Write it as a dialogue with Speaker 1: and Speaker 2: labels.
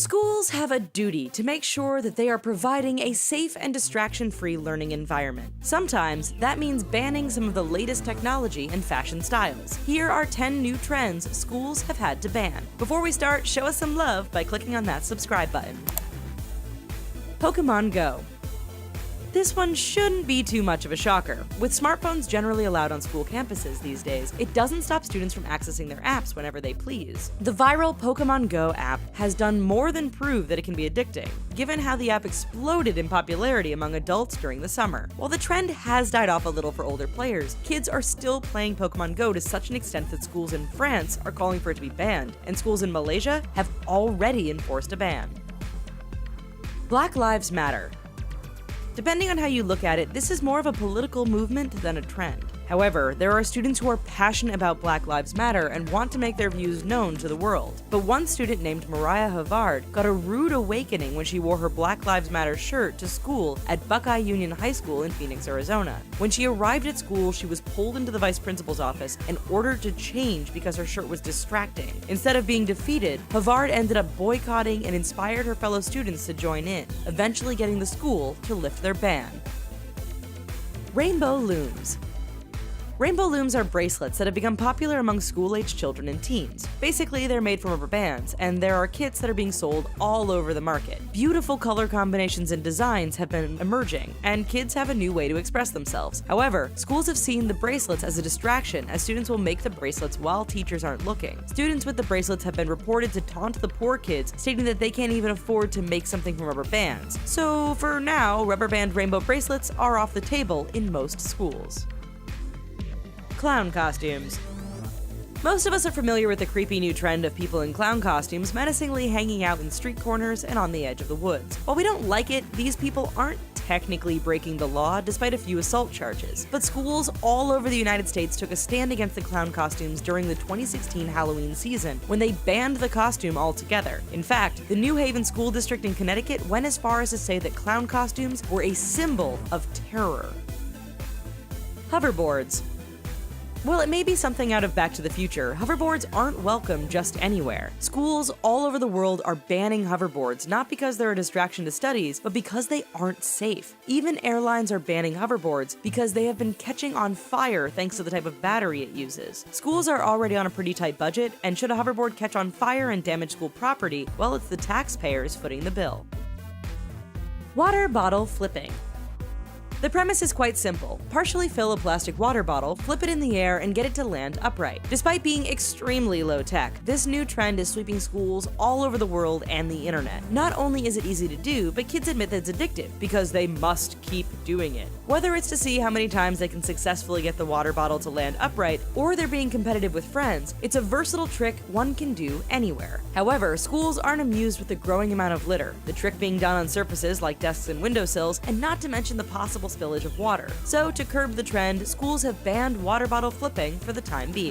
Speaker 1: Schools have a duty to make sure that they are providing a safe and distraction-free learning environment. Sometimes, that means banning some of the latest technology and fashion styles. Here are 10 new trends schools have had to ban. Before we start, show us some love by clicking on that subscribe button. Pokemon Go. This one shouldn't be too much of a shocker. With smartphones generally allowed on school campuses these days, it doesn't stop students from accessing their apps whenever they please. The viral Pokemon Go app has done more than prove that it can be addicting, given how the app exploded in popularity among adults during the summer. While the trend has died off a little for older players, kids are still playing Pokemon Go to such an extent that schools in France are calling for it to be banned, and schools in Malaysia have already enforced a ban. Black Lives Matter. Depending on how you look at it, this is more of a political movement than a trend. However, there are students who are passionate about Black Lives Matter and want to make their views known to the world. But one student named Mariah Havard got a rude awakening when she wore her Black Lives Matter shirt to school at Buckeye Union High School in Phoenix, Arizona. When she arrived at school, she was pulled into the vice principal's office and ordered to change because her shirt was distracting. Instead of being defeated, Havard ended up boycotting and inspired her fellow students to join in, eventually getting the school to lift their ban. Rainbow Looms. Rainbow looms are bracelets that have become popular among school-aged children and teens. Basically, they're made from rubber bands, and there are kits that are being sold all over the market. Beautiful color combinations and designs have been emerging, and kids have a new way to express themselves. However, schools have seen the bracelets as a distraction, as students will make the bracelets while teachers aren't looking. Students with the bracelets have been reported to taunt the poor kids, stating that they can't even afford to make something from rubber bands. So for now, rubber band rainbow bracelets are off the table in most schools. Clown costumes. Most of us are familiar with the creepy new trend of people in clown costumes menacingly hanging out in street corners and on the edge of the woods. While we don't like it, these people aren't technically breaking the law despite a few assault charges. But schools all over the United States took a stand against the clown costumes during the 2016 Halloween season when they banned the costume altogether. In fact, the New Haven School District in Connecticut went as far as to say that clown costumes were a symbol of terror. Hoverboards. While it may be something out of Back to the Future, hoverboards aren't welcome just anywhere. Schools all over the world are banning hoverboards, not because they're a distraction to studies, but because they aren't safe. Even airlines are banning hoverboards because they have been catching on fire thanks to the type of battery it uses. Schools are already on a pretty tight budget, and should a hoverboard catch on fire and damage school property, well, it's the taxpayers footing the bill. Water bottle flipping. The premise is quite simple. Partially fill a plastic water bottle, flip it in the air, and get it to land upright. Despite being extremely low-tech, this new trend is sweeping schools all over the world and the internet. Not only is it easy to do, but kids admit that it's addictive, because they must keep doing it. Whether it's to see how many times they can successfully get the water bottle to land upright, or they're being competitive with friends, it's a versatile trick one can do anywhere. However, schools aren't amused with the growing amount of litter, the trick being done on surfaces like desks and windowsills, and not to mention the possible spillage of water. So, to curb the trend, schools have banned water bottle flipping for the time being.